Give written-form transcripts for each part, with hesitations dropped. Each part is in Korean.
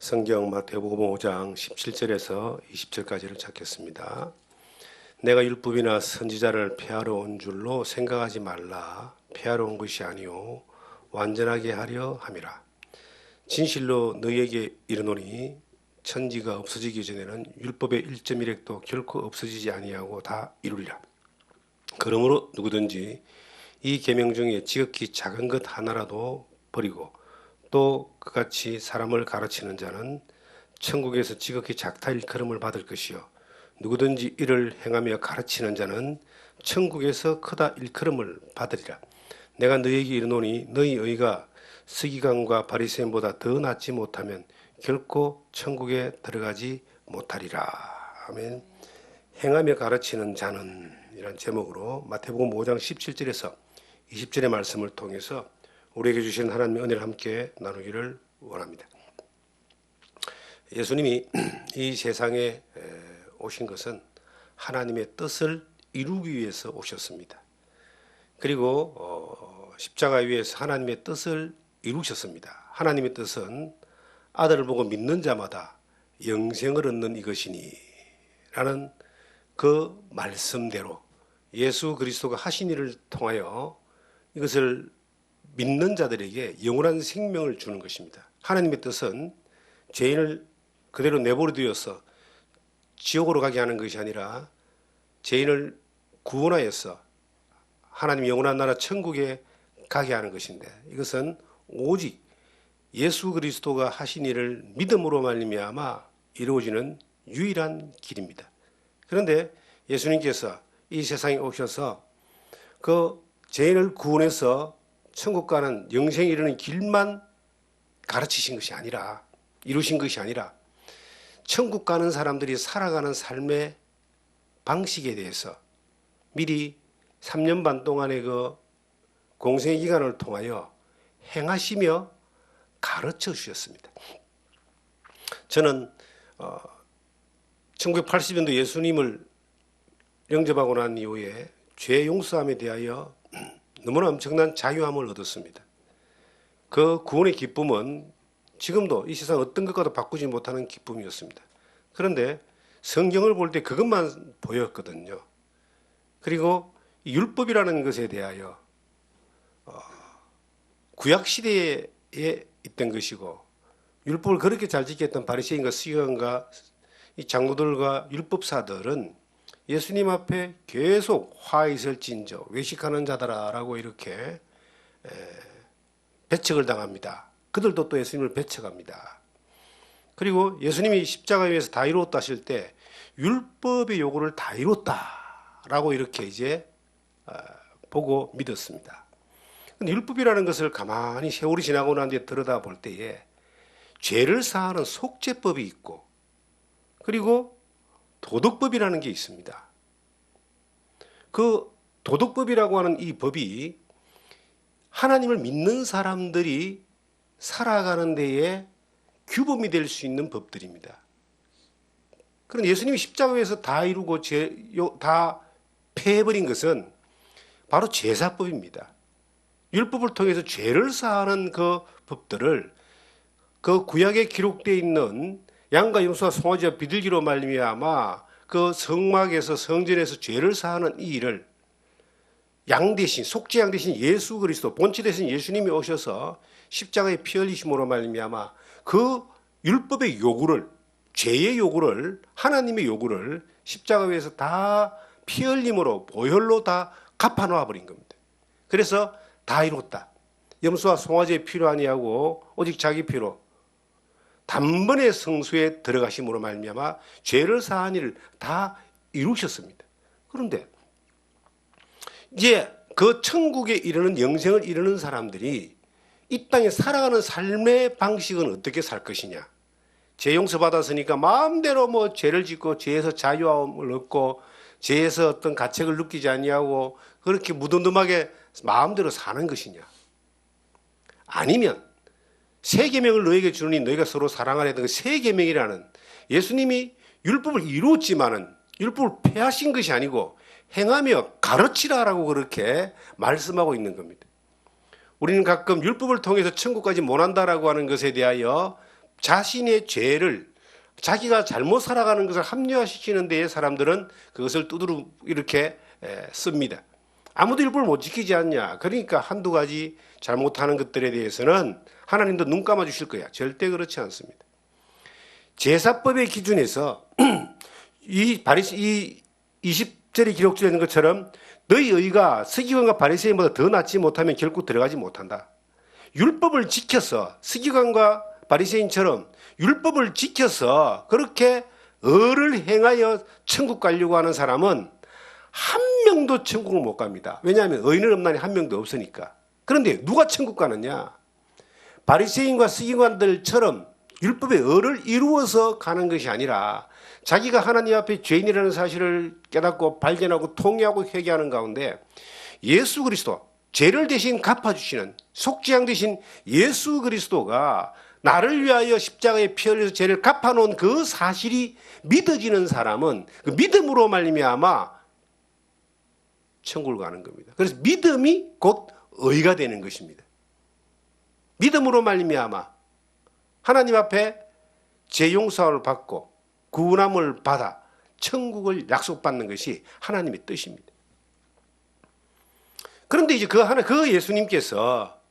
성경 마태복음 5장 17절에서 20절까지를 찾겠습니다. 내가 율법이나 선지자를 폐하러 온 줄로 생각하지 말라. 폐하러 온 것이 아니요 완전하게 하려 함이라. 진실로 너희에게 이르노니 천지가 없어지기 전에는 율법의 1.1획도 결코 없어지지 아니하고 다 이루리라. 그러므로 누구든지 이 계명 중에 지극히 작은 것 하나라도 버리고 또 그같이 사람을 가르치는 자는 천국에서 지극히 작다 일컬음을 받을 것이요 누구든지 이를 행하며 가르치는 자는 천국에서 크다 일컬음을 받으리라. 내가 너희에게 이르노니 너희 의가 서기관과 바리새인보다 더 낫지 못하면 결코 천국에 들어가지 못하리라. 아멘. 행하며 가르치는 자는 이란 제목으로 마태복음 5장 17절에서 20절의 말씀을 통해서 우리에게 주신 하나님의 은혜를 함께 나누기를 원합니다. 예수님이 이 세상에 오신 것은 하나님의 뜻을 이루기 위해서 오셨습니다. 그리고 십자가 위에서 하나님의 뜻을 이루셨습니다. 하나님의 뜻은 아들을 보고 믿는 자마다 영생을 얻는 이것이니 라는 그 말씀대로 예수 그리스도가 하신 일을 통하여 이것을 믿는 자들에게 영원한 생명을 주는 것입니다. 하나님의 뜻은 죄인을 그대로 내버려 두어서 지옥으로 가게 하는 것이 아니라 죄인을 구원하여서 하나님 영원한 나라 천국에 가게 하는 것인데, 이것은 오직 예수 그리스도가 하신 일을 믿음으로 말미암아 이루어지는 유일한 길입니다. 그런데 예수님께서 이 세상에 오셔서 그 죄인을 구원해서 천국 가는 영생에 이르는 길만 가르치신 것이 아니라, 이루신 것이 아니라 천국 가는 사람들이 살아가는 삶의 방식에 대해서 미리 3년 반 동안의 그 공생의 기간을 통하여 행하시며 가르쳐 주셨습니다. 저는 1980년도 예수님을 영접하고 난 이후에 죄 용서함에 대하여 너무나 엄청난 자유함을 얻었습니다. 그 구원의 기쁨은 지금도 이 세상 어떤 것과도 바꾸지 못하는 기쁨이었습니다. 그런데 성경을 볼 때 그것만 보였거든요. 그리고 율법이라는 것에 대하여 구약시대에 있던 것이고, 율법을 그렇게 잘 지켰던 바리새인과 서기관과 이 장로들과 율법사들은 예수님 앞에 계속 화 있을진저 외식하는 자다라고 이렇게 배척을 당합니다. 그들도 또 예수님을 배척합니다. 그리고 예수님이 십자가 위에서 다 이루었다 하실 때 율법의 요구를 다 이뤘다라고 이렇게 이제 보고 믿었습니다. 근데 율법이라는 것을 가만히 세월이 지나고 난 뒤에 들여다볼 때에 죄를 사하는 속죄법이 있고, 그리고 도덕법이라는 게 있습니다. 그 도덕법이라고 하는 이 법이 하나님을 믿는 사람들이 살아가는 데에 규범이 될 수 있는 법들입니다. 그런데 예수님이 십자가에서 다 이루고 다 폐해버린 것은 바로 제사법입니다. 율법을 통해서 죄를 사하는 그 법들을 그 구약에 기록되어 있는 양과 염소와 송아지와 비둘기로 말미암아 그 성막에서 성전에서 죄를 사하는 이 일을 양 대신, 속죄양 대신 예수 그리스도, 본체 대신 예수님이 오셔서 십자가에 피 흘리심으로 말미암아 그 율법의 요구를, 죄의 요구를, 하나님의 요구를 십자가 위에서 다 피 흘림으로 보혈로 다 갚아놓아 버린 겁니다. 그래서 다 이뤘다. 염소와 송아지의 피로 아니하고 오직 자기 피로 단번에 성수에 들어가심으로 말미암아 죄를 사한 일을 다 이루셨습니다. 그런데 이제 그 천국에 이르는 영생을 이루는 사람들이 이 땅에 살아가는 삶의 방식은 어떻게 살 것이냐? 죄 용서 받았으니까 마음대로 뭐 죄를 짓고 죄에서 자유함을 얻고 죄에서 어떤 가책을 느끼지 아니하고 그렇게 무덤덤하게 마음대로 사는 것이냐? 아니면 새 계명을 너에게 주노니 너희가 서로 사랑하라 했던 그 새 계명이라는, 예수님이 율법을 이루었지만은 율법을 폐하신 것이 아니고 행하며 가르치라라고 그렇게 말씀하고 있는 겁니다. 우리는 가끔 율법을 통해서 천국까지 못 한다라고 하는 것에 대하여 자신의 죄를 자기가 잘못 살아가는 것을 합리화시키는 데에 사람들은 그것을 두드러 이렇게 씁니다. 아무도 율법을 못 지키지 않냐. 그러니까 한두 가지 잘못하는 것들에 대해서는 하나님도 눈 감아 주실 거야. 절대 그렇지 않습니다. 제사법의 기준에서 이 20절에 기록되어 있는 것처럼 너희 의가 서기관과 바리새인보다 더 낫지 못하면 결코 들어가지 못한다. 율법을 지켜서 서기관과 바리새인처럼 율법을 지켜서 그렇게 의를 행하여 천국 가려고 하는 사람은 한 명도 천국을 못 갑니다. 왜냐하면 의인은 없나니 한 명도 없으니까. 그런데 누가 천국 가느냐? 바리새인과 서기관들처럼 율법의 의를 이루어서 가는 것이 아니라 자기가 하나님 앞에 죄인이라는 사실을 깨닫고 발견하고 통회하고 회개하는 가운데 예수 그리스도, 죄를 대신 갚아주시는 속죄양 대신 예수 그리스도가 나를 위하여 십자가에 피 흘려서 죄를 갚아놓은 그 사실이 믿어지는 사람은 그 믿음으로 말미암아 천국을 가는 겁니다. 그래서 믿음이 곧 의가 되는 것입니다. 믿음으로 말미암아 하나님 앞에 죄 용서를 받고 구원함을 받아 천국을 약속받는 것이 하나님의 뜻입니다. 그런데 이제 그 예수님께서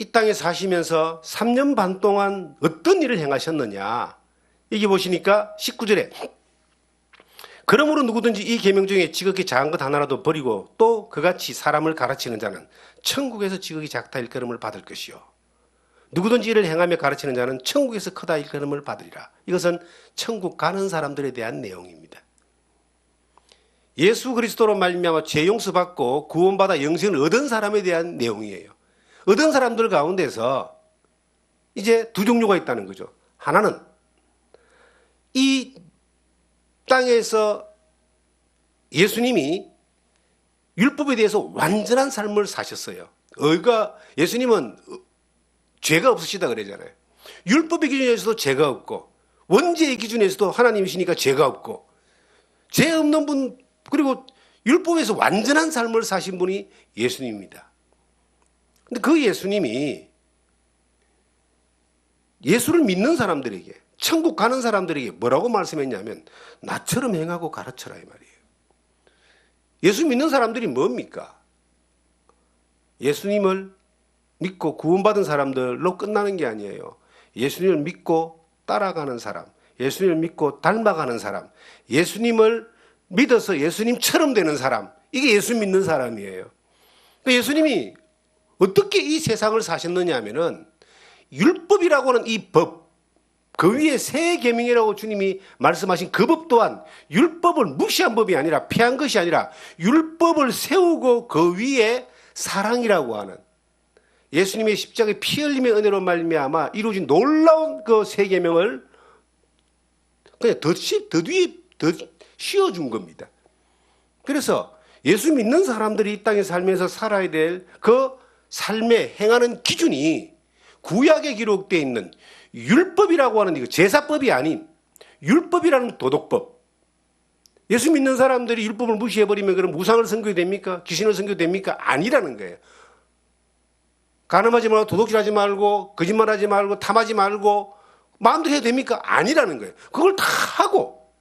이 땅에 사시면서 3년 반 동안 어떤 일을 행하셨느냐. 여기 보시니까 19절에 그러므로 누구든지 이 계명 중에 지극히 작은 것 하나라도 버리고 또 그같이 사람을 가르치는 자는 천국에서 지극히 작다 일컬음을 받을 것이요. 누구든지 이를 행하며 가르치는 자는 천국에서 크다 일컬음을 받으리라. 이것은 천국 가는 사람들에 대한 내용입니다. 예수 그리스도로 말미암아 죄 용서받고 구원받아 영생을 얻은 사람에 대한 내용이에요. 얻은 사람들 가운데서 이제 두 종류가 있다는 거죠. 하나는 이 땅에서 예수님이 율법에 대해서 완전한 삶을 사셨어요. 예수님은 죄가 없으시다 그러잖아요. 율법의 기준에서도 죄가 없고 원죄의 기준에서도 하나님이시니까 죄가 없고 죄 없는 분 그리고 율법에서 완전한 삶을 사신 분이 예수님입니다. 근데 그 예수님이 예수를 믿는 사람들에게 천국 가는 사람들에게 뭐라고 말씀했냐면 나처럼 행하고 가르쳐라 이 말이에요. 예수 믿는 사람들이 뭡니까? 예수님을 믿고 구원받은 사람들로 끝나는 게 아니에요. 예수님을 믿고 따라가는 사람, 예수님을 믿고 닮아가는 사람, 예수님을 믿어서 예수님처럼 되는 사람, 이게 예수 믿는 사람이에요. 예수님이 어떻게 이 세상을 사셨느냐 하면은 율법이라고 하는 이 법, 그 위에 새 계명이라고 주님이 말씀하신 그 법 또한 율법을 무시한 법이 아니라 피한 것이 아니라 율법을 세우고 그 위에 사랑이라고 하는 예수님의 십자가의 피 흘림의 은혜로 말미암아 이루어진 놀라운 그 새 계명을 그냥 더 씌워준 겁니다. 그래서 예수 믿는 사람들이 이 땅에 살면서 살아야 될 그 삶에 행하는 기준이 구약에 기록되어 있는 율법이라고 하는 이거 제사법이 아닌 율법이라는 도덕법. 예수 믿는 사람들이 율법을 무시해버리면 그럼 우상을 섬겨야 됩니까? 귀신을 섬겨야 됩니까? 아니라는 거예요. 간음하지 말고 도둑질하지 말고 거짓말하지 말고 탐하지 말고 마음대로 해도 됩니까? 아니라는 거예요. 그걸 다 하고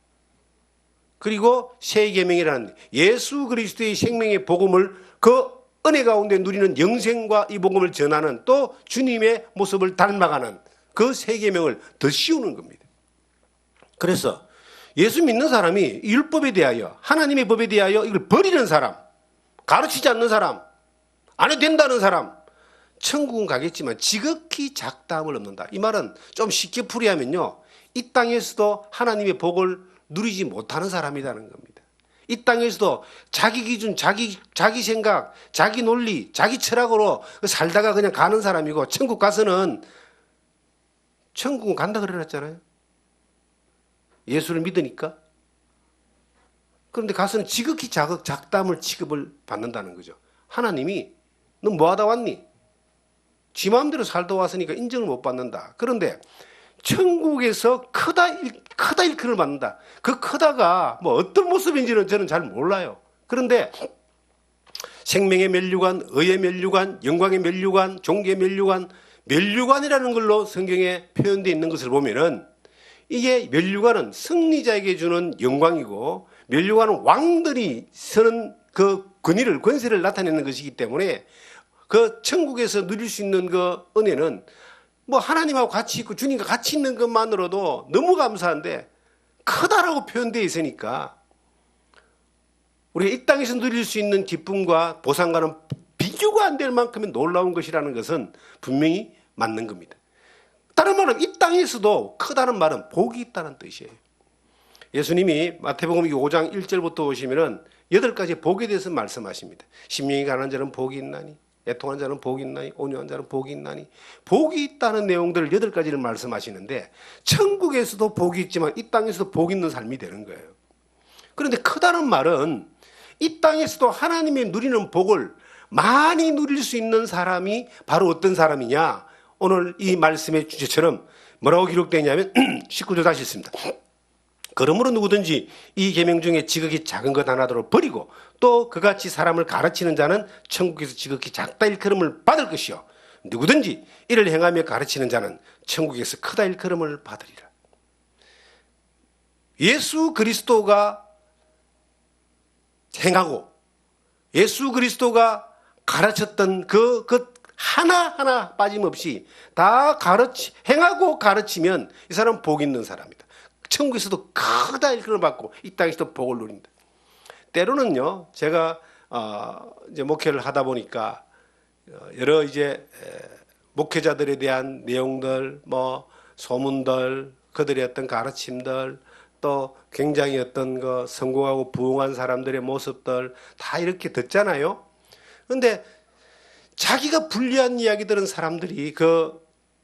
그리고 새 계명이라는 예수 그리스도의 생명의 복음을 그 은혜 가운데 누리는 영생과 이 복음을 전하는 또 주님의 모습을 닮아가는 그 새 계명을 더 씌우는 겁니다. 그래서 예수 믿는 사람이 율법에 대하여 하나님의 법에 대하여 이걸 버리는 사람, 가르치지 않는 사람, 안 해도 된다는 사람 천국은 가겠지만 지극히 작다함을 얻는다. 이 말은 좀 쉽게 풀이하면요. 이 땅에서도 하나님의 복을 누리지 못하는 사람이라는 겁니다. 이 땅에서도 자기 기준, 자기 생각, 자기 논리, 자기 철학으로 살다가 그냥 가는 사람이고 천국 가서는 천국은 간다 그래놨잖아요. 예수를 믿으니까. 그런데 가서는 지극히 작다함을 취급을 받는다는 거죠. 하나님이 너 뭐하다 왔니? 지 마음대로 살다 왔으니까 인정을 못 받는다. 그런데 천국에서 크다 일컬을 받는다. 그 크다가 뭐 어떤 모습인지는 저는 잘 몰라요. 그런데 생명의 면류관, 의의 면류관, 영광의 면류관, 종교의 면류관, 면류관이라는 걸로 성경에 표현되어 있는 것을 보면은 이게 면류관은 승리자에게 주는 영광이고 면류관은 왕들이 서는 그 권위를 권세를 나타내는 것이기 때문에 그 천국에서 누릴 수 있는 그 은혜는 뭐 하나님하고 같이 있고 주님과 같이 있는 것만으로도 너무 감사한데 크다라고 표현되어 있으니까 우리가 이 땅에서 누릴 수 있는 기쁨과 보상과는 비교가 안 될 만큼의 놀라운 것이라는 것은 분명히 맞는 겁니다. 다른 말은 이 땅에서도 크다는 말은 복이 있다는 뜻이에요. 예수님이 마태복음 5장 1절부터 보시면은 8가지 복에 대해서 말씀하십니다. 심령이 가난한 자는 복이 있나니, 애통한 자는 복이 있나니, 온유한 자는 복이 있나니, 복이 있다는 내용들을 8가지를 말씀하시는데 천국에서도 복이 있지만 이 땅에서도 복이 있는 삶이 되는 거예요. 그런데 크다는 말은 이 땅에서도 하나님이 누리는 복을 많이 누릴 수 있는 사람이 바로 어떤 사람이냐? 오늘 이 말씀의 주제처럼 뭐라고 기록되냐면 19절 다시 읽습니다. 그러므로 누구든지 이 계명 중에 지극히 작은 것 하나도 버리고 또 그같이 사람을 가르치는 자는 천국에서 지극히 작다 일컬음을 받을 것이요 누구든지 이를 행하며 가르치는 자는 천국에서 크다 일컬음을 받으리라. 예수 그리스도가 행하고 예수 그리스도가 가르쳤던 그 하나하나 빠짐없이 다 행하고 가르치면 이 사람은 복 있는 사람이다. 천국에서도 크다 일컬음을 받고 이 땅에서도 복을 누린다. 때로는요, 제가 이제 목회를 하다 보니까 여러 이제 목회자들에 대한 내용들, 뭐 소문들, 그들의 어떤 가르침들, 또 굉장히 어떤 그 성공하고 부흥한 사람들의 모습들 다 이렇게 듣잖아요. 그런데 자기가 불리한 이야기 들은 사람들이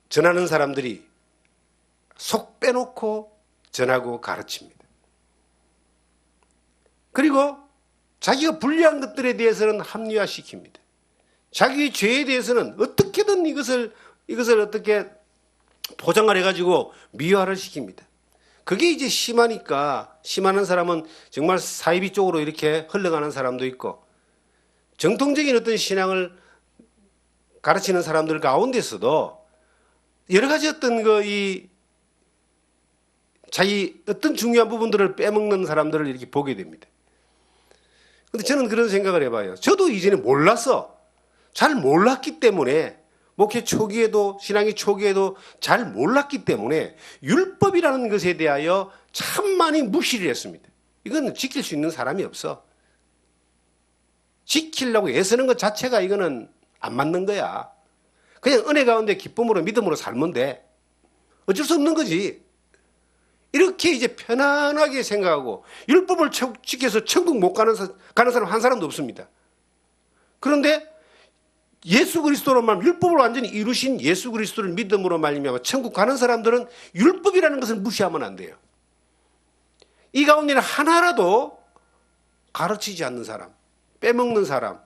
전하는 사람들이 속 빼놓고 전하고 가르칩니다. 그리고 자기가 불리한 것들에 대해서는 합리화시킵니다. 자기의 죄에 대해서는 어떻게든 이것을 어떻게 포장을 해가지고 미화를 시킵니다. 그게 이제 심하니까 심한 사람은 정말 사이비 쪽으로 이렇게 흘러가는 사람도 있고 정통적인 어떤 신앙을 가르치는 사람들 가운데서도 여러 가지 어떤 자기 어떤 중요한 부분들을 빼먹는 사람들을 이렇게 보게 됩니다. 근데 저는 그런 생각을 해봐요. 저도 이전에 잘 몰랐기 때문에 목회 초기에도 신앙의 초기에도 잘 몰랐기 때문에 율법이라는 것에 대하여 참 많이 무시를 했습니다. 이건 지킬 수 있는 사람이 없어. 지키려고 애쓰는 것 자체가 이거는 안 맞는 거야. 그냥 은혜 가운데 기쁨으로 믿음으로 살면 돼. 어쩔 수 없는 거지. 이렇게 이제 편안하게 생각하고 율법을 지켜서 천국 못 가는 사람 한 사람도 없습니다. 그런데 예수 그리스도로 말하면 율법을 완전히 이루신 예수 그리스도를 믿음으로 말미암아 천국 가는 사람들은 율법이라는 것을 무시하면 안 돼요. 이 가운데는 하나라도 가르치지 않는 사람, 빼먹는 사람,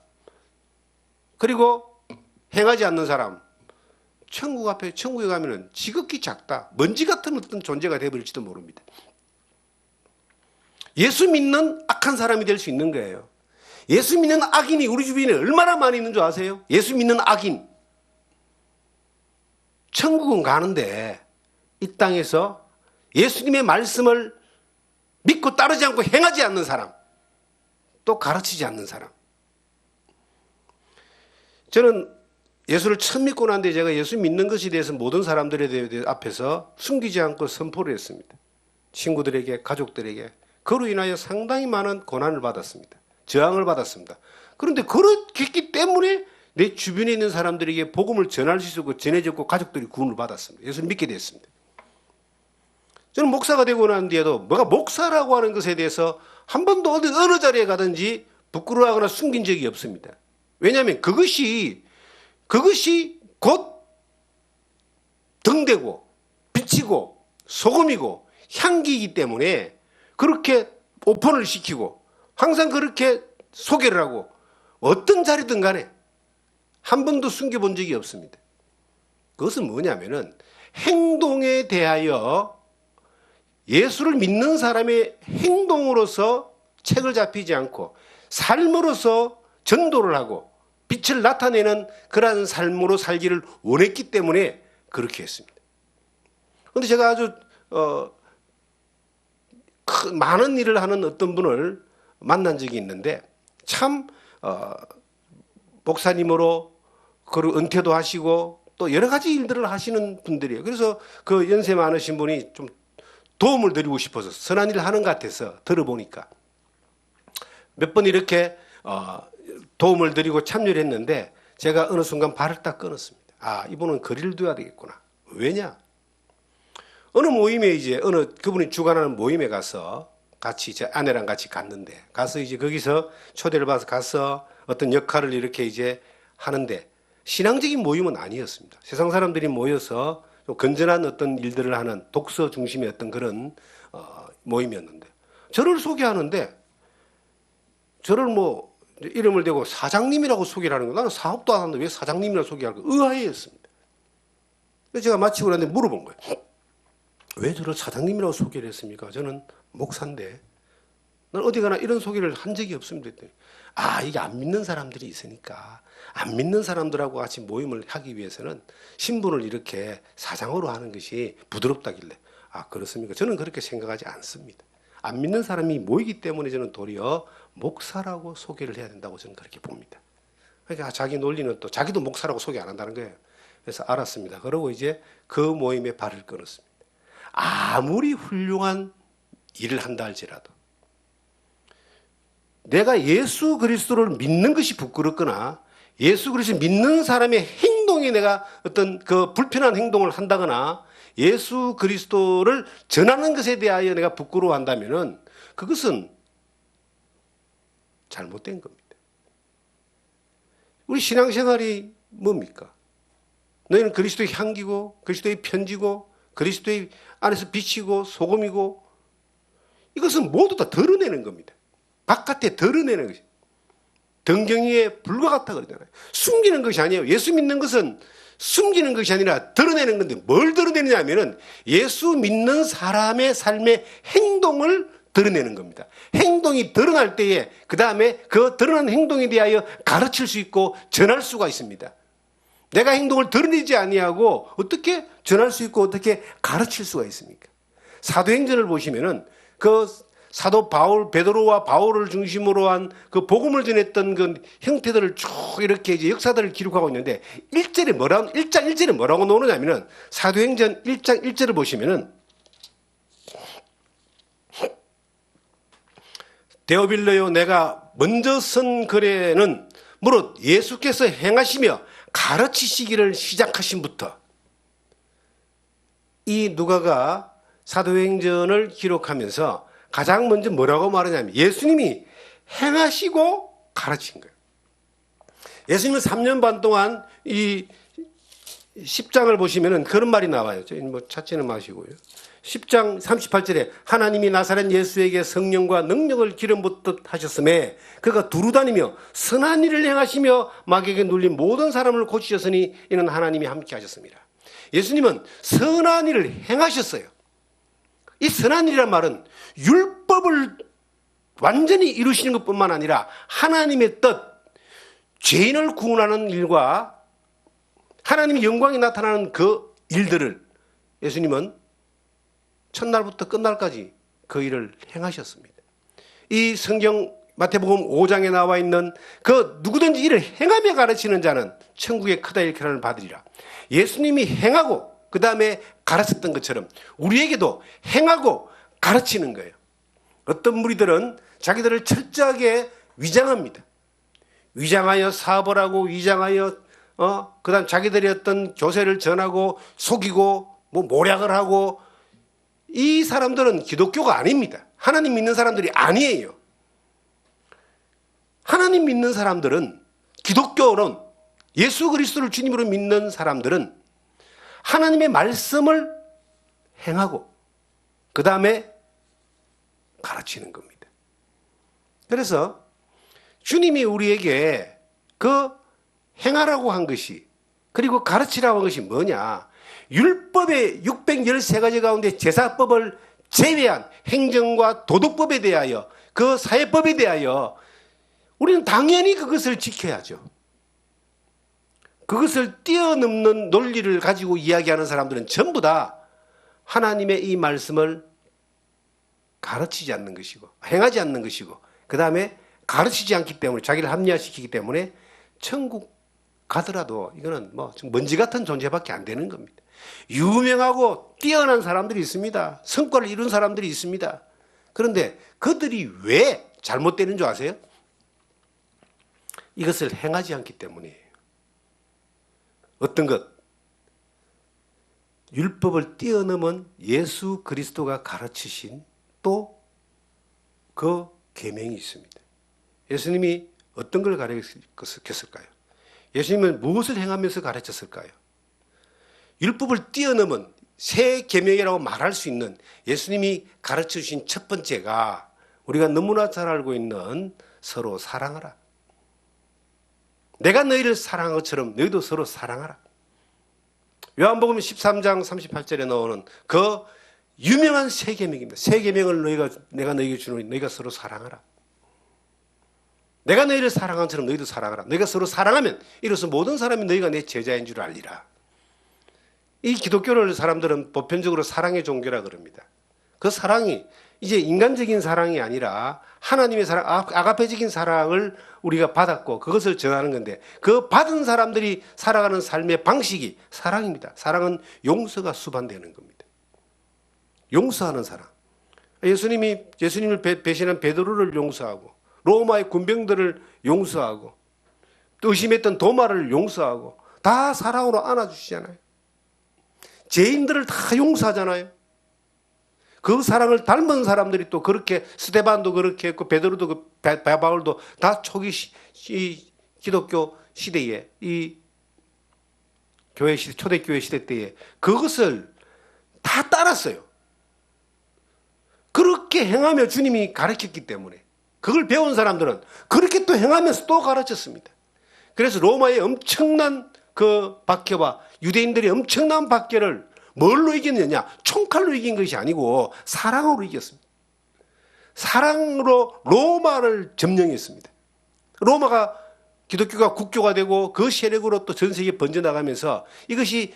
그리고 행하지 않는 사람, 천국에 가면은 지극히 작다, 먼지 같은 어떤 존재가 되어버릴지도 모릅니다. 예수 믿는 악한 사람이 될 수 있는 거예요. 예수 믿는 악인이 우리 주변에 얼마나 많이 있는 줄 아세요? 예수 믿는 악인. 천국은 가는데 이 땅에서 예수님의 말씀을 믿고 따르지 않고 행하지 않는 사람, 또 가르치지 않는 사람. 저는 예수를 처음 믿고 난 뒤에 제가 예수 믿는 것에 대해서 모든 사람들에 앞에서 숨기지 않고 선포를 했습니다. 친구들에게, 가족들에게. 그로 인하여 상당히 많은 고난을 받았습니다. 저항을 받았습니다. 그런데 그렇기 때문에 내 주변에 있는 사람들에게 복음을 전할 수 있었고 전해졌고 가족들이 구원을 받았습니다. 예수를 믿게 됐습니다. 저는 목사가 되고 난 뒤에도 뭐가 목사라고 하는 것에 대해서 한 번도 어느 자리에 가든지 부끄러워하거나 숨긴 적이 없습니다. 왜냐하면 그것이 곧 등대고 빛이고 소금이고 향기이기 때문에 그렇게 오픈을 시키고 항상 그렇게 소개를 하고 어떤 자리든 간에 한 번도 숨겨본 적이 없습니다. 그것은 뭐냐면은 행동에 대하여 예수를 믿는 사람의 행동으로서 책을 잡히지 않고 삶으로서 전도를 하고 빛을 나타내는 그러한 삶으로 살기를 원했기 때문에 그렇게 했습니다. 그런데 제가 아주 많은 일을 하는 어떤 분을 만난 적이 있는데 참 목사님으로 그리고 은퇴도 하시고 또 여러 가지 일들을 하시는 분들이에요. 그래서 그 연세 많으신 분이 좀 도움을 드리고 싶어서 선한 일을 하는 것 같아서 들어보니까 몇 번 이렇게 도움을 드리고 참여를 했는데 제가 어느 순간 발을 딱 끊었습니다. 아, 이분은 거리를 둬야 되겠구나. 왜냐? 어느 모임에 이제 어느 그분이 주관하는 모임에 가서 같이 제 아내랑 같이 갔는데 가서 이제 거기서 초대를 받아서 가서 어떤 역할을 이렇게 이제 하는데 신앙적인 모임은 아니었습니다. 세상 사람들이 모여서 좀 건전한 어떤 일들을 하는 독서 중심의 어떤 그런 모임이었는데 저를 소개하는데 저를 뭐 이름을 대고 사장님이라고 소개를 하는 거 나는 사업도 안 하는데 왜 사장님이라고 소개하는 거 의아해했습니다. 그래서 제가 마치고 나는데 물어본 거예요. 왜 저를 사장님이라고 소개를 했습니까? 저는 목사인데 난 어디 가나 이런 소개를 한 적이 없습니다. 했더니 아, 이게 안 믿는 사람들이 있으니까 안 믿는 사람들하고 같이 모임을 하기 위해서는 신분을 이렇게 사장으로 하는 것이 부드럽다길래 아, 그렇습니까? 저는 그렇게 생각하지 않습니다. 안 믿는 사람이 모이기 때문에 저는 도리어 목사라고 소개를 해야 된다고 저는 그렇게 봅니다. 그러니까 자기 논리는 또 자기도 목사라고 소개 안 한다는 거예요. 그래서 알았습니다. 그러고 이제 그 모임에 발을 끊었습니다. 아무리 훌륭한 일을 한다 할지라도 내가 예수 그리스도를 믿는 것이 부끄럽거나 예수 그리스도를 믿는 사람의 행동에 내가 어떤 그 불편한 행동을 한다거나 예수 그리스도를 전하는 것에 대하여 내가 부끄러워한다면은 그것은 잘못된 겁니다. 우리 신앙생활이 뭡니까? 너희는 그리스도의 향기고 그리스도의 편지고 그리스도의 안에서 빛이고 소금이고 이것은 모두 다 드러내는 겁니다. 바깥에 드러내는 것이 등경이에 불과 같다 그러잖아요. 숨기는 것이 아니에요. 예수 믿는 것은 숨기는 것이 아니라 드러내는 건데 뭘 드러내느냐 하면은 예수 믿는 사람의 삶의 행동을 드러내는 겁니다. 행동이 드러날 때에 그 다음에 그 드러난 행동에 대하여 가르칠 수 있고 전할 수가 있습니다. 내가 행동을 드러내지 아니하고 어떻게 전할 수 있고 어떻게 가르칠 수가 있습니까? 사도행전을 보시면은 그 사도 바울, 베드로와 바울을 중심으로 한 그 복음을 전했던 그 형태들을 쭉 이렇게 이제 역사들을 기록하고 있는데 1절에 뭐라고, 1장 1절에 뭐라고 나오느냐면은 사도행전 1장 1절을 보시면은 데오빌로요 내가 먼저 쓴 글에는 무릇 예수께서 행하시며 가르치시기를 시작하신부터 이 누가가 사도행전을 기록하면서 가장 먼저 뭐라고 말하냐면 예수님이 행하시고 가르친 거예요. 예수님은 3년 반 동안 이 10장을 보시면은 그런 말이 나와요. 뭐 찾지는 마시고요. 10장 38절에 하나님이 나사렛 예수에게 성령과 능력을 기름 붓듯 하셨음에 그가 두루 다니며 선한 일을 행하시며 마귀에게 눌린 모든 사람을 고치셨으니 이는 하나님이 함께 하셨습니다. 예수님은 선한 일을 행하셨어요. 이 선한 일이란 말은 율법을 완전히 이루시는 것뿐만 아니라 하나님의 뜻, 죄인을 구원하는 일과 하나님의 영광이 나타나는 그 일들을 예수님은 첫날부터 끝날까지 그 일을 행하셨습니다. 이 성경 마태복음 5장에 나와 있는 그 누구든지 이를 행하며 가르치는 자는 천국의 크다 일컬음을 받으리라. 예수님이 행하고 그 다음에 가르쳤던 것처럼 우리에게도 행하고 가르치는 거예요. 어떤 무리들은 자기들을 철저하게 위장합니다. 위장하여 사업을 하고 위장하여 그 다음 자기들의 어떤 교세를 전하고 속이고 뭐 모략을 하고 이 사람들은 기독교가 아닙니다. 하나님 믿는 사람들이 아니에요. 하나님 믿는 사람들은 기독교는 예수 그리스도를 주님으로 믿는 사람들은 하나님의 말씀을 행하고 그 다음에 가르치는 겁니다. 그래서 주님이 우리에게 그 행하라고 한 것이 그리고 가르치라고 한 것이 뭐냐? 율법의 613가지 가운데 제사법을 제외한 행정과 도덕법에 대하여 그 사회법에 대하여 우리는 당연히 그것을 지켜야죠. 그것을 뛰어넘는 논리를 가지고 이야기하는 사람들은 전부 다 하나님의 이 말씀을 가르치지 않는 것이고 행하지 않는 것이고 그 다음에 가르치지 않기 때문에 자기를 합리화시키기 때문에 천국 가더라도 이거는 뭐 먼지 같은 존재밖에 안 되는 겁니다. 유명하고 뛰어난 사람들이 있습니다. 성과를 이룬 사람들이 있습니다. 그런데 그들이 왜 잘못되는 줄 아세요? 이것을 행하지 않기 때문이에요. 어떤 것? 율법을 뛰어넘은 예수 그리스도가 가르치신 또 그 계명이 있습니다. 예수님이 어떤 걸 가르쳤을까요? 예수님은 무엇을 행하면서 가르쳤을까요? 율법을 뛰어넘은 새 계명이라고 말할 수 있는 예수님이 가르쳐 주신 첫 번째가 우리가 너무나 잘 알고 있는 서로 사랑하라. 내가 너희를 사랑한 것처럼 너희도 서로 사랑하라. 요한복음 13장 38절에 나오는 그 유명한 새 계명입니다. 새 계명을 내가 너희에게 주노니 너희가 서로 사랑하라. 내가 너희를 사랑한 것처럼 너희도 사랑하라. 너희가 서로 사랑하면 이로써 모든 사람이 너희가 내 제자인 줄 알리라. 이 기독교를 사람들은 보편적으로 사랑의 종교라 그럽니다. 그 사랑이 이제 인간적인 사랑이 아니라 하나님의 사랑, 아가페적인 사랑을 우리가 받았고 그것을 전하는 건데 그 받은 사람들이 살아가는 삶의 방식이 사랑입니다. 사랑은 용서가 수반되는 겁니다. 용서하는 사랑. 예수님을 배신한 베드로를 용서하고 로마의 군병들을 용서하고 또 의심했던 도마를 용서하고 다 사랑으로 안아주시잖아요. 죄인들을 다 용서하잖아요. 그 사랑을 닮은 사람들이 또 그렇게 스데반도 그렇게 했고 베드로도 바울도 다 초기 기독교 시대에 이 교회 시대 초대교회 시대 때에 그것을 다 따랐어요. 그렇게 행하며 주님이 가르쳤기 때문에 그걸 배운 사람들은 그렇게 또 행하면서 또 가르쳤습니다. 그래서 로마의 엄청난 그 박해와 유대인들의 엄청난 박해를 뭘로 이겼느냐? 총칼로 이긴 것이 아니고 사랑으로 이겼습니다. 사랑으로 로마를 점령했습니다. 로마가 기독교가 국교가 되고 그 세력으로 또 전 세계에 번져나가면서 이것이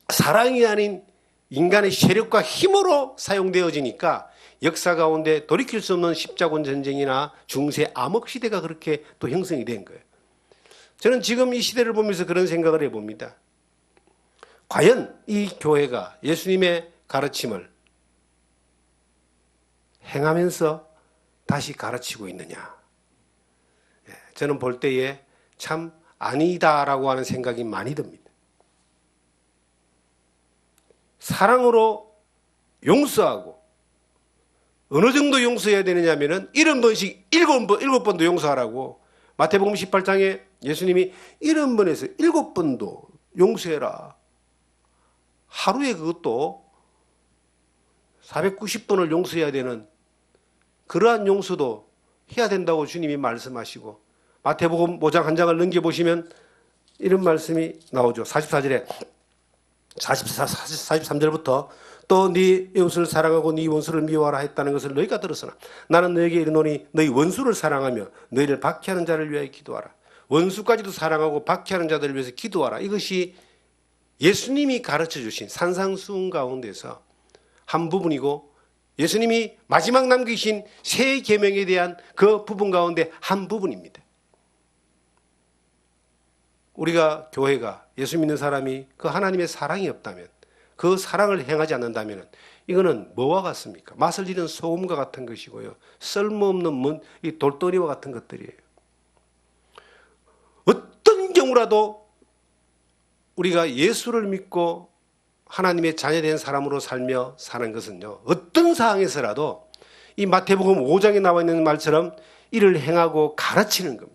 사랑이 아닌 인간의 세력과 힘으로 사용되어지니까 역사 가운데 돌이킬 수 없는 십자군 전쟁이나 중세 암흑 시대가 그렇게 또 형성이 된 거예요. 저는 지금 이 시대를 보면서 그런 생각을 해봅니다. 과연 이 교회가 예수님의 가르침을 행하면서 다시 가르치고 있느냐? 저는 볼 때에 참 아니다라고 하는 생각이 많이 듭니다. 사랑으로 용서하고 어느 정도 용서해야 되느냐면은 70번씩 7번도 용서하라고 마태복음 18장에 예수님이 70번에서 7번도 용서해라. 하루에 그것도 490번을 용서해야 되는 그러한 용서도 해야 된다고 주님이 말씀하시고 마태복음 5장 한 장을 넘겨보시면 이런 말씀이 나오죠. 44절에 43절부터 또 네 이웃을 사랑하고 네 원수를 미워하라 했다는 것을 너희가 들었으나 나는 너희에게 이르노니 너희 원수를 사랑하며 너희를 박해하는 자를 위하여 기도하라. 원수까지도 사랑하고 박해하는 자들을 위해서 기도하라. 이것이 예수님이 가르쳐 주신 산상수훈 가운데서 한 부분이고 예수님이 마지막 남기신 새 계명에 대한 그 부분 가운데 한 부분입니다. 우리가 교회가 예수 믿는 사람이 그 하나님의 사랑이 없다면 그 사랑을 행하지 않는다면 이거는 뭐와 같습니까? 맛을 잃은 소금과 같은 것이고요. 쓸모없는 이 돌덩이와 같은 것들이에요. 어떤 경우라도 우리가 예수를 믿고 하나님의 자녀된 사람으로 살며 사는 것은요. 어떤 상황에서라도 이 마태복음 5장에 나와 있는 말처럼 이를 행하고 가르치는 겁니다.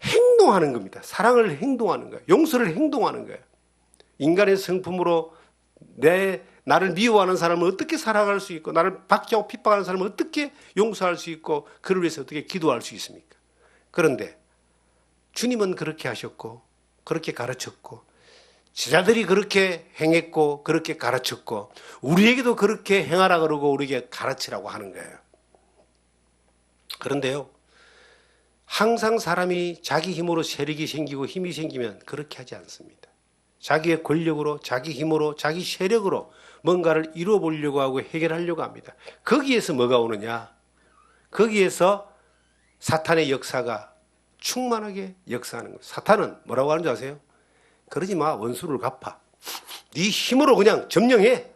행동하는 겁니다. 사랑을 행동하는 거예요. 용서를 행동하는 거예요. 인간의 성품으로 나를 미워하는 사람을 어떻게 사랑할 수 있고 나를 박해하고 핍박하는 사람을 어떻게 용서할 수 있고 그를 위해서 어떻게 기도할 수 있습니까? 그런데 주님은 그렇게 하셨고 그렇게 가르쳤고 제자들이 그렇게 행했고 그렇게 가르쳤고 우리에게도 그렇게 행하라 그러고 우리에게 가르치라고 하는 거예요. 그런데요. 항상 사람이 자기 힘으로 세력이 생기고 힘이 생기면 그렇게 하지 않습니다. 자기의 권력으로, 자기 힘으로, 자기 세력으로 뭔가를 이루어 보려고 하고 해결하려고 합니다. 거기에서 뭐가 오느냐? 거기에서 사탄의 역사가 충만하게 역사하는 거예요. 사탄은 뭐라고 하는 줄 아세요? 그러지 마, 원수를 갚아. 네 힘으로 그냥 점령해.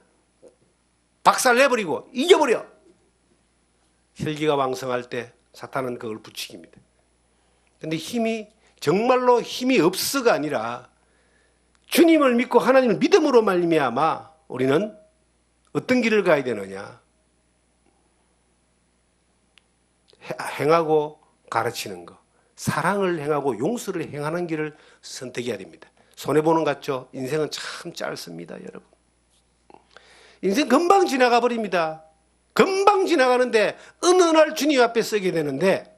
박살내버리고 이겨버려. 혈기가 왕성할 때 사탄은 그걸 부추깁니다. 근데 힘이 정말로 힘이 없어가 아니라 주님을 믿고 하나님을 믿음으로 말미암아 우리는 어떤 길을 가야 되느냐? 행하고 가르치는 것, 사랑을 행하고 용서를 행하는 길을 선택해야 됩니다. 손해보는 것 같죠? 인생은 참 짧습니다, 여러분. 인생 금방 지나가 버립니다. 금방 지나가는데 어느 날 주님 앞에 서게 되는데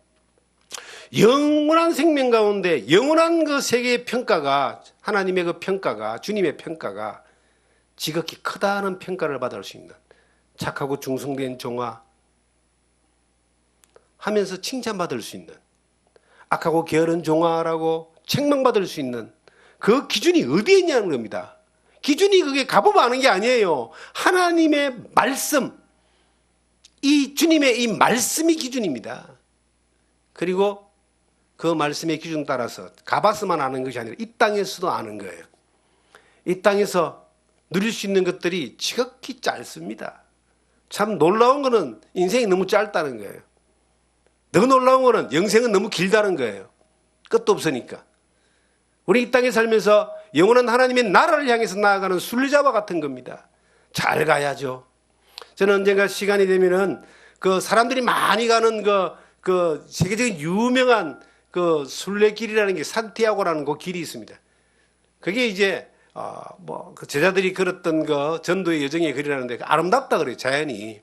영원한 생명 가운데 영원한 그 세계의 평가가, 하나님의 그 평가가, 주님의 평가가 지극히 크다는 평가를 받을 수 있는 착하고 충성된 종아 하면서 칭찬받을 수 있는, 악하고 게으른 종아라고 책망받을 수 있는 그 기준이 어디에 있냐는 겁니다. 기준이 그게 값어봐 하는 게 아니에요. 하나님의 말씀, 이 주님의 이 말씀이 기준입니다. 그리고 그 말씀의 기준 따라서 가봐서만 아는 것이 아니라 이 땅에서도 아는 거예요. 이 땅에서 누릴 수 있는 것들이 지극히 짧습니다. 참 놀라운 거는 인생이 너무 짧다는 거예요. 더 놀라운 거는 영생은 너무 길다는 거예요. 끝도 없으니까. 우리 이 땅에 살면서 영원한 하나님의 나라를 향해서 나아가는 순례자와 같은 겁니다. 잘 가야죠. 저는 언젠가 시간이 되면은 그 사람들이 많이 가는 그 세계적인 유명한 그 순례길이라는 게 산티아고라는 그 길이 있습니다. 그게 이제 그 제자들이 걸었던 그 전도의 여정의 길이라는데 아름답다 그래요, 자연이.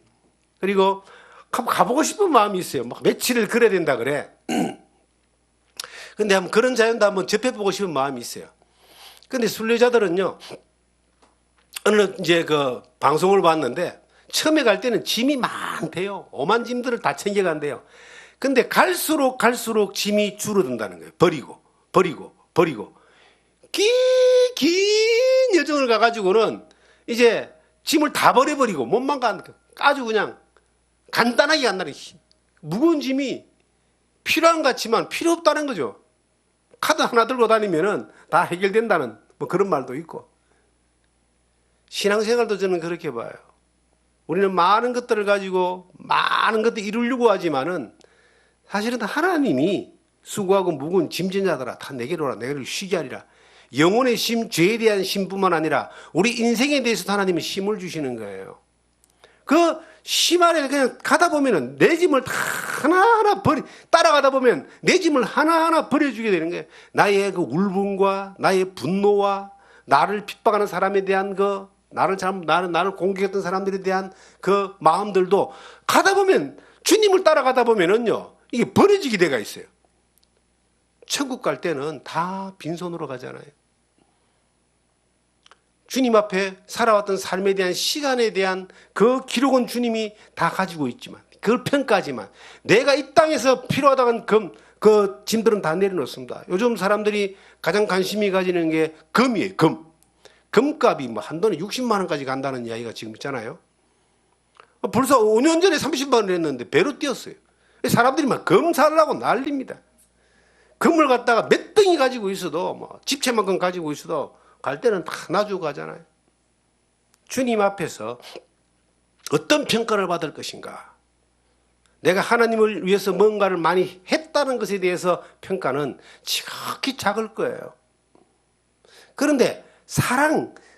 그리고 가보고 싶은 마음이 있어요. 막 며칠을 걸어야 된다 그래. 근데 한번 그런 자연도 한번 접해보고 싶은 마음이 있어요. 근데 순례자들은요, 어느 이제 그 방송을 봤는데 처음에 갈 때는 짐이 많대요. 오만 짐들을 다 챙겨간대요. 근데 갈수록 짐이 줄어든다는 거예요. 버리고. 긴 여정을 가가지고는 이제 짐을 다 버려버리고 몸만 아주 그냥 간단하게 간다는, 무거운 짐이 필요한 것 같지만 필요 없다는 거죠. 카드 하나 들고 다니면은 다 해결된다는 뭐 그런 말도 있고. 신앙생활도 저는 그렇게 봐요. 우리는 많은 것들을 가지고 많은 것들 이루려고 하지만은 사실은 하나님이 수고하고 무거운 짐진자들아 다 내게로 오라, 내게로 쉬게 하리라. 영혼의 심, 죄에 대한 심뿐만 아니라 우리 인생에 대해서도 하나님은 힘을 주시는 거예요. 그 심 안에 그냥 가다 보면은 내 짐을 다 하나하나 따라가다 보면 내 짐을 하나하나 버려주게 되는 거예요. 나의 그 울분과 나의 분노와 나를 핍박하는 사람에 대한 나를 공격했던 사람들에 대한 그 마음들도 가다 보면, 주님을 따라가다 보면은요, 이게 버려지게 돼가 있어요. 천국 갈 때는 다 빈손으로 가잖아요. 주님 앞에 살아왔던 삶에 대한, 시간에 대한 그 기록은 주님이 다 가지고 있지만, 그걸 평가하지만 내가 이 땅에서 필요하다는 그 짐들은 다 내려놓습니다. 요즘 사람들이 가장 관심이 가지는 게 금이에요. 금값이 뭐 한 돈에 60만 원까지 간다는 이야기가 지금 있잖아요. 벌써 5년 전에 30만 원을 했는데 배로 뛰었어요. 사람들이 막 금 사려고 난립니다. 금을 갖다가 몇 덩이 가지고 있어도, 뭐 집채만큼 가지고 있어도 갈 때는 다 놔주고 가잖아요. 주님 앞에서 어떤 평가를 받을 것인가? 내가 하나님을 위해서 뭔가를 많이 했다는 것에 대해서 평가는 지극히 작을 거예요. 그런데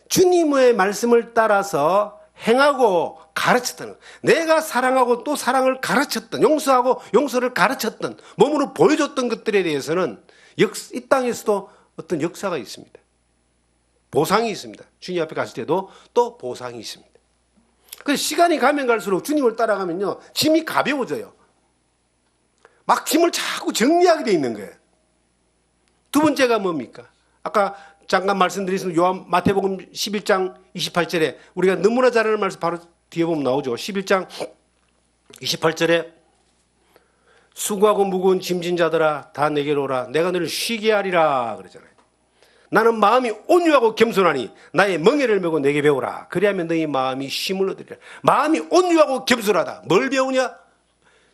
주님의 말씀을 따라서 행하고 가르쳤던, 내가 사랑하고 또 사랑을 가르쳤던, 용서하고 용서를 가르쳤던, 몸으로 보여줬던 것들에 대해서는 이 땅에서도 어떤 역사가 있습니다. 보상이 있습니다. 주님 앞에 갔을 때도 또 보상이 있습니다. 그래서 시간이 가면 갈수록 주님을 따라가면요, 짐이 가벼워져요. 막 짐을 자꾸 정리하게 돼 있는 거예요. 두 번째가 뭡니까? 아까 잠깐 말씀드렸습니다. 마태복음 11장 28절에 우리가 너무나 잘 아는 말씀 바로 뒤에 보면 나오죠. 11장 28절에 수고하고 무거운 짐진 자들아 다 내게로 오라. 내가 너를 쉬게 하리라 그러잖아요. 나는 마음이 온유하고 겸손하니 나의 멍에를 메고 내게 배우라. 그리하면 너희 마음이 쉼을 얻으리라. 마음이 온유하고 겸손하다. 뭘 배우냐?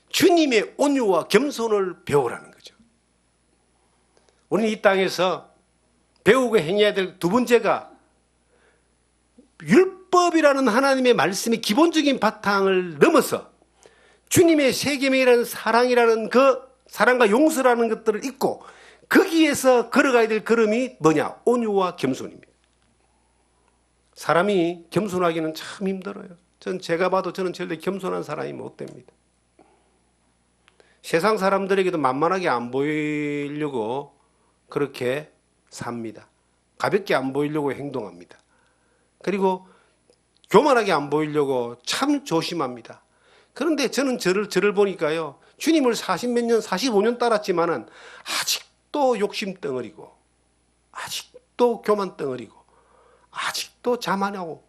주님의 온유와 겸손을 배우라는 거죠. 우리는 이 땅에서 배우고 행해야 될 두 번째가 율법이라는 하나님의 말씀의 기본적인 바탕을 넘어서 주님의 세 계명이라는 사랑이라는 그 사랑과 용서라는 것들을 잊고 거기에서 걸어가야 될 걸음이 뭐냐? 온유와 겸손입니다. 사람이 겸손하기는 참 힘들어요. 제가 봐도 저는 절대 겸손한 사람이 못 됩니다. 세상 사람들에게도 만만하게 안 보이려고 그렇게 삽니다. 가볍게 안 보이려고 행동합니다. 그리고 교만하게 안 보이려고 참 조심합니다. 그런데 저는 저를 보니까요. 주님을 40몇 년, 45년 따랐지만은 아직도 욕심 덩어리고, 아직도 교만 덩어리고, 아직도 자만하고,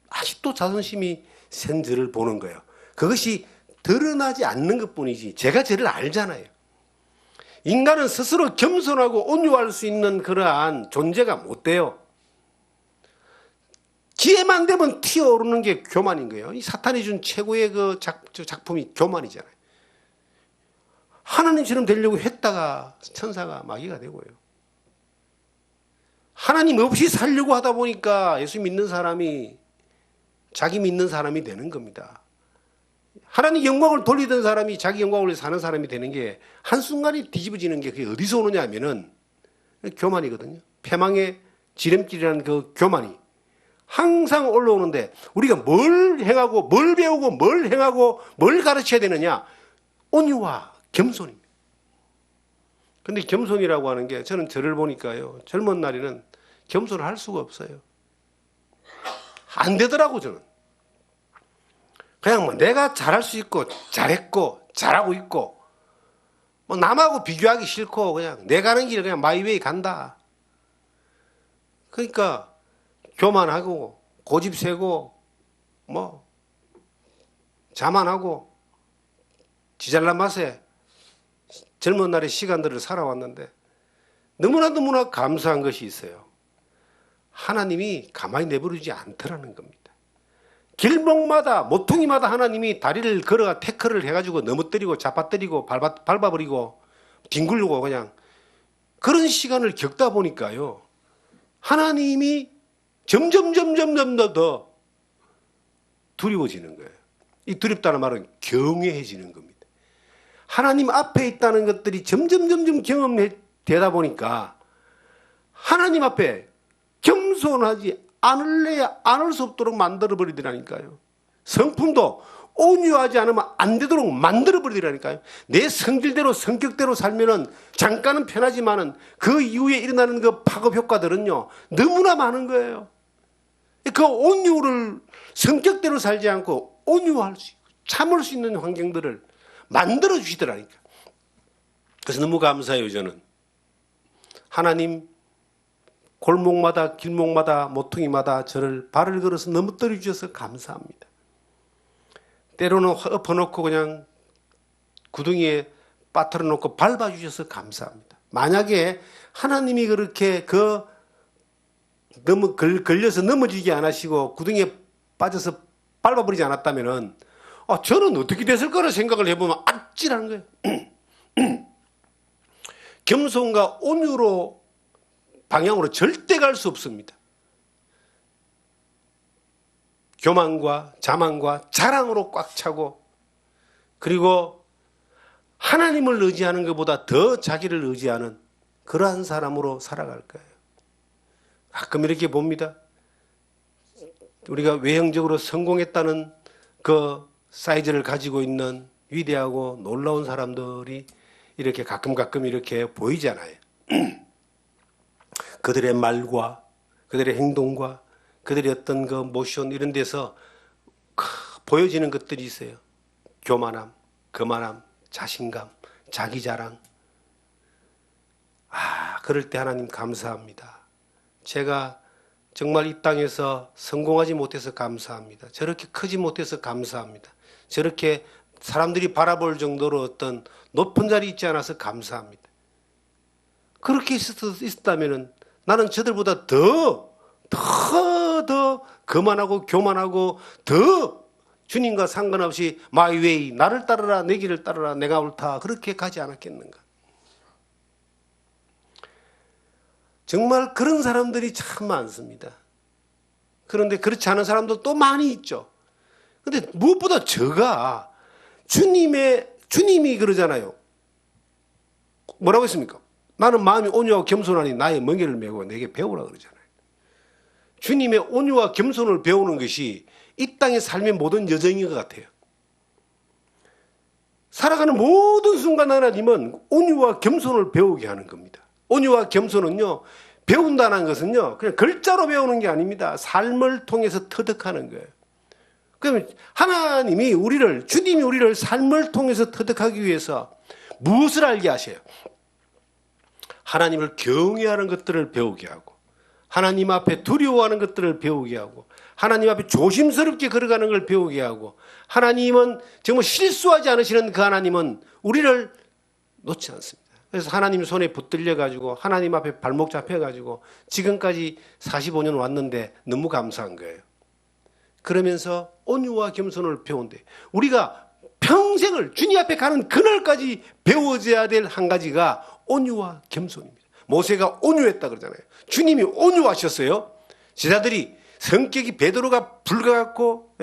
아직도 자존심이 센 저를 보는 거예요. 그것이 드러나지 않는 것 뿐이지 제가 저를 알잖아요. 인간은 스스로 겸손하고 온유할 수 있는 그러한 존재가 못 돼요. 기회만 되면 튀어오르는 게 교만인 거예요. 이 사탄이 준 최고의 그 작품이 교만이잖아요. 하나님처럼 되려고 했다가 천사가 마귀가 되고요. 하나님 없이 살려고 하다 보니까 예수 믿는 사람이 자기 믿는 사람이 되는 겁니다. 하나님 영광을 돌리던 사람이 자기 영광을 위해 사는 사람이 되는 게 한순간에 뒤집어지는 게 그게 어디서 오느냐 하면은 교만이거든요. 패망의 지름길이라는 그 교만이 항상 올라오는데 우리가 뭘 행하고 뭘 배우고 뭘 행하고 뭘 가르쳐야 되느냐? 온유와 겸손입니다. 근데 겸손이라고 하는 게 저는 저를 보니까요. 젊은 날에는 겸손을 할 수가 없어요. 안 되더라고 저는. 그냥 뭐 내가 잘할 수 있고 잘했고 잘하고 있고 뭐 남하고 비교하기 싫고 그냥 내가 가는 길을 그냥 마이웨이 간다. 그러니까 교만하고 고집 세고 뭐 자만하고 지잘난 맛에 젊은 날의 시간들을 살아왔는데 너무나 감사한 것이 있어요. 하나님이 가만히 내버리지 않더라는 겁니다. 길목마다 모퉁이마다 하나님이 다리를 걸어가 태클을 해가지고 넘어뜨리고 잡아뜨리고 밟아버리고 뒹굴고 그냥 그런 시간을 겪다 보니까요. 하나님이 점점 더 두려워지는 거예요. 이 두렵다는 말은 경외해지는 겁니다. 하나님 앞에 있다는 것들이 점점 경험되다 보니까 하나님 앞에 겸손하지 않을래야 않을 수 없도록 만들어버리더라니까요. 성품도 온유하지 않으면 안 되도록 만들어버리더라니까요. 내 성질대로 성격대로 살면은 잠깐은 편하지만은 그 이후에 일어나는 그 파급 효과들은요 너무나 많은 거예요. 그 온유를 성격대로 살지 않고 온유할 수 있고 참을 수 있는 환경들을 만들어 주시더라니까. 그래서 너무 감사해요. 저는 하나님 골목마다 길목마다 모퉁이마다 저를 발을 걸어서 넘어뜨려 주셔서 감사합니다. 때로는 엎어놓고 그냥 구덩이에 빠뜨려 놓고 밟아주셔서 감사합니다. 만약에 하나님이 그렇게 걸려서 넘어지게 안 하시고 구덩이에 빠져서 밟아버리지 않았다면은 저는 어떻게 됐을 거라 생각을 해보면 아찔한 거예요. 겸손과 온유로 방향으로 절대 갈 수 없습니다. 교만과 자만과 자랑으로 꽉 차고 그리고 하나님을 의지하는 것보다 더 자기를 의지하는 그러한 사람으로 살아갈 거예요. 가끔 이렇게 봅니다. 우리가 외형적으로 성공했다는 그 사이즈를 가지고 있는 위대하고 놀라운 사람들이 이렇게 가끔 이렇게 보이잖아요. 그들의 말과 그들의 행동과 그들의 어떤 그 모션 이런 데서 보여지는 것들이 있어요. 교만함, 거만함, 자신감, 자기 자랑. 그럴 때 하나님 감사합니다. 제가 정말 이 땅에서 성공하지 못해서 감사합니다. 저렇게 크지 못해서 감사합니다. 저렇게 사람들이 바라볼 정도로 어떤 높은 자리에 있지 않아서 감사합니다. 그렇게 있었다면 나는 저들보다 더 거만하고 교만하고 더 주님과 상관없이 마이 웨이, 나를 따르라, 내 길을 따르라, 내가 옳다, 그렇게 가지 않았겠는가. 정말 그런 사람들이 참 많습니다. 그런데 그렇지 않은 사람도 또 많이 있죠. 그런데 무엇보다 저가 주님이 그러잖아요. 뭐라고 했습니까? 나는 마음이 온유하고 겸손하니 나의 멍에를 메고 내게 배우라 그러잖아요. 주님의 온유와 겸손을 배우는 것이 이 땅의 삶의 모든 여정인 것 같아요. 살아가는 모든 순간 하나님은 온유와 겸손을 배우게 하는 겁니다. 온유와 겸손은요, 배운다는 것은요, 그냥 글자로 배우는 게 아닙니다. 삶을 통해서 터득하는 거예요. 그러면 하나님이 주님이 우리를 삶을 통해서 터득하기 위해서 무엇을 알게 하셔요? 하나님을 경외하는 것들을 배우게 하고, 하나님 앞에 두려워하는 것들을 배우게 하고, 하나님 앞에 조심스럽게 걸어가는 걸 배우게 하고, 하나님은 정말 실수하지 않으시는 그 하나님은 우리를 놓지 않습니다. 그래서 하나님 손에 붙들려 가지고 하나님 앞에 발목 잡혀 가지고 지금까지 45년 왔는데 너무 감사한 거예요. 그러면서 온유와 겸손을 배운대. 우리가 평생을 주님 앞에 가는 그날까지 배워져야 될 한 가지가 온유와 겸손입니다. 모세가 온유했다 그러잖아요. 주님이 온유하셨어요. 제자들이 성격이 베드로가 불같고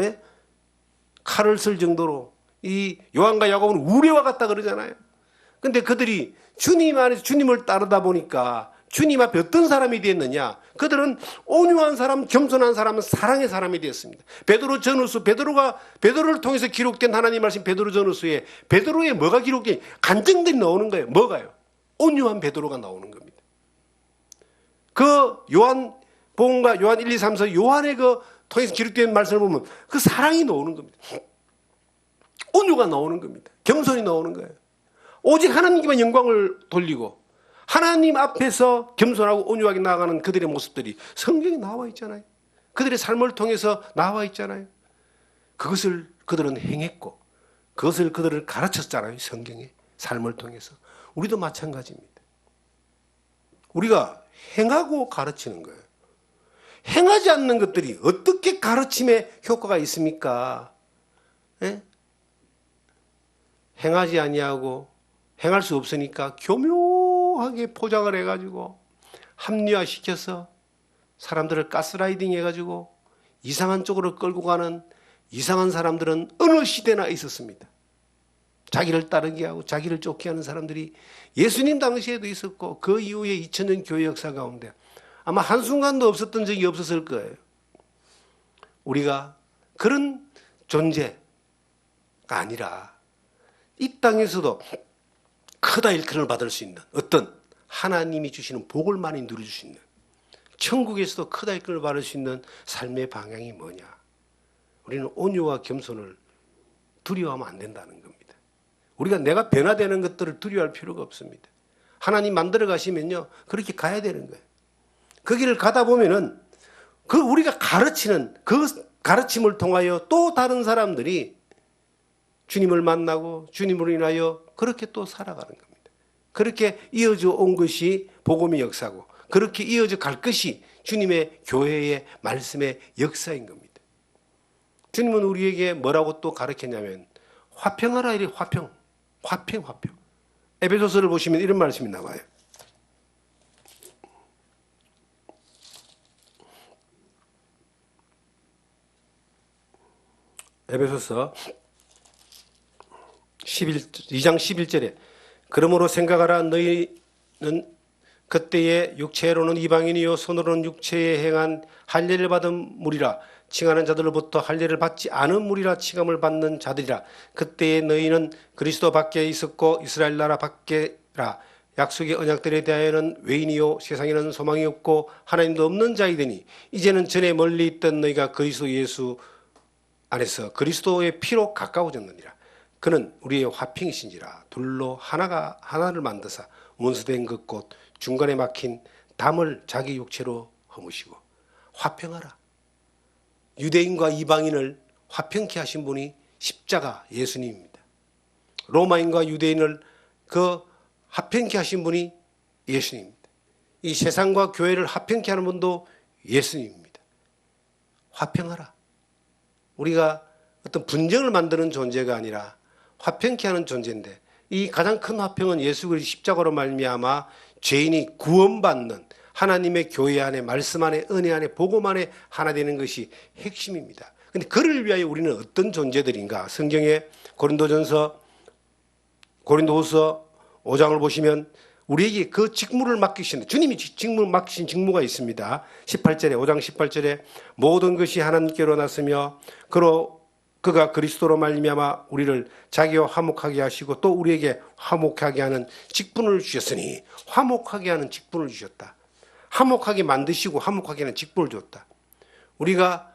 칼을 쓸 정도로 이 요한과 야고보는 우레와 같다 그러잖아요. 근데 그들이 주님 안에서 주님을 따르다 보니까 주님 앞에 어떤 사람이 되었느냐? 그들은 온유한 사람, 겸손한 사람은 사랑의 사람이 되었습니다. 베드로 전후서, 베드로를 통해서 기록된 하나님 말씀 베드로 전후서에 베드로에 뭐가 기록된? 간증들이 나오는 거예요. 뭐가요? 온유한 베드로가 나오는 겁니다. 그 요한복음과 요한 1, 2, 3, 4 요한의 그 통해서 기록된 말씀을 보면 그 사랑이 나오는 겁니다. 온유가 나오는 겁니다. 겸손이 나오는 거예요. 오직 하나님께만 영광을 돌리고 하나님 앞에서 겸손하고 온유하게 나아가는 그들의 모습들이 성경에 나와 있잖아요. 그들의 삶을 통해서 나와 있잖아요. 그것을 그들은 행했고 그것을 그들을 가르쳤잖아요. 성경에 삶을 통해서. 우리도 마찬가지입니다. 우리가 행하고 가르치는 거예요. 행하지 않는 것들이 어떻게 가르침에 효과가 있습니까? 행하지 아니하고 행할 수 없으니까 교묘하게 포장을 해가지고 합리화시켜서 사람들을 가스라이딩 해가지고 이상한 쪽으로 끌고 가는 이상한 사람들은 어느 시대나 있었습니다. 자기를 따르게 하고 자기를 쫓게 하는 사람들이 예수님 당시에도 있었고 그 이후에 2000년 교회 역사 가운데 아마 한순간도 없었던 적이 없었을 거예요. 우리가 그런 존재가 아니라 이 땅에서도 크다 일컬음을 받을 수 있는 어떤 하나님이 주시는 복을 많이 누릴 수 있는 천국에서도 크다 일컬음을 받을 수 있는 삶의 방향이 뭐냐? 우리는 온유와 겸손을 두려워하면 안 된다는 겁니다. 우리가 내가 변화되는 것들을 두려워할 필요가 없습니다. 하나님 만들어 가시면요 그렇게 가야 되는 거예요. 그 길을 가다 보면은 그 우리가 가르치는 그 가르침을 통하여 또 다른 사람들이 주님을 만나고 주님으로 인하여 그렇게 또 살아가는 겁니다. 그렇게 이어져 온 것이 복음의 역사고 그렇게 이어져 갈 것이 주님의 교회의 말씀의 역사인 겁니다. 주님은 우리에게 뭐라고 또 가르쳤냐면 화평하라 이래. 화평. 에베소서를 보시면 이런 말씀이 나와요. 에베소서 2장 11절에 그러므로 생각하라 너희는 그때의 육체로는 이방인이요 손으로는 육체에 행한 할례를 받은 무리라 칭하는 자들로부터 할례를 받지 않은 무리라 칭함을 받는 자들이라 그때에 너희는 그리스도 밖에 있었고 이스라엘 나라 밖에라 약속의 언약들에 대하여는 외인이요 세상에는 소망이 없고 하나님도 없는 자이되니 이제는 전에 멀리 있던 너희가 그리스도 예수 안에서 그리스도의 피로 가까워졌느니라. 그는 우리의 화평이신지라 둘로 하나를 만드사 원수된 그 꽃 중간에 막힌 담을 자기 육체로 허무시고 화평하라. 유대인과 이방인을 화평케 하신 분이 십자가 예수님입니다. 로마인과 유대인을 그 합평케 하신 분이 예수님입니다. 이 세상과 교회를 합평케 하는 분도 예수님입니다. 화평하라. 우리가 어떤 분쟁을 만드는 존재가 아니라 화평케 하는 존재인데, 이 가장 큰 화평은 예수 그리스도 십자가로 말미암아 죄인이 구원받는 하나님의 교회 안에, 말씀 안에, 은혜 안에, 복음 안에 하나 되는 것이 핵심입니다. 그런데 그를 위하여 우리는 어떤 존재들인가? 성경에 고린도후서 5장을 보시면 우리에게 그 직무를 맡기신, 주님이 직무를 맡기신 직무가 있습니다. 18절에, 5장 18절에 모든 것이 하나님께로 났으며 그가 그리스도로 말미암아 우리를 자기와 화목하게 하시고 또 우리에게 화목하게 하는 직분을 주셨으니, 화목하게 하는 직분을 주셨다. 화목하게 만드시고 화목하게 하는 직분을 주었다. 우리가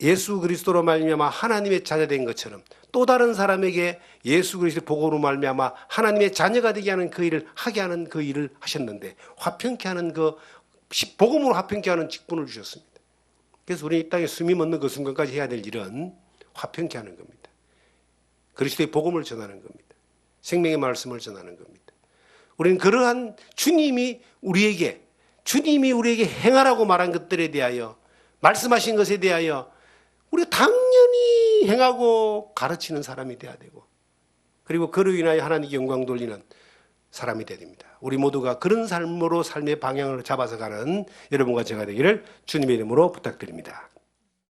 예수 그리스도로 말미암아 하나님의 자녀된 것처럼 또 다른 사람에게 예수 그리스도의 복음으로 말미암아 하나님의 자녀가 되게 하는 그 일을 하게 하는 그 일을 하셨는데, 화평케 하는 그 복음으로 화평케 하는 직분을 주셨습니다. 그래서 우리는 이 땅에 숨이 멎는 그 순간까지 해야 될 일은 화평케 하는 겁니다. 그리스도의 복음을 전하는 겁니다. 생명의 말씀을 전하는 겁니다. 우리는 그러한 주님이 우리에게 행하라고 말한 것들에 대하여, 말씀하신 것에 대하여 우리가 당연히 행하고 가르치는 사람이 되어야 되고, 그리고 그로 인하여 하나님께 영광 돌리는 사람이 되어야 됩니다. 우리 모두가 그런 삶으로 삶의 방향을 잡아서 가는 여러분과 제가 되기를 주님의 이름으로 부탁드립니다.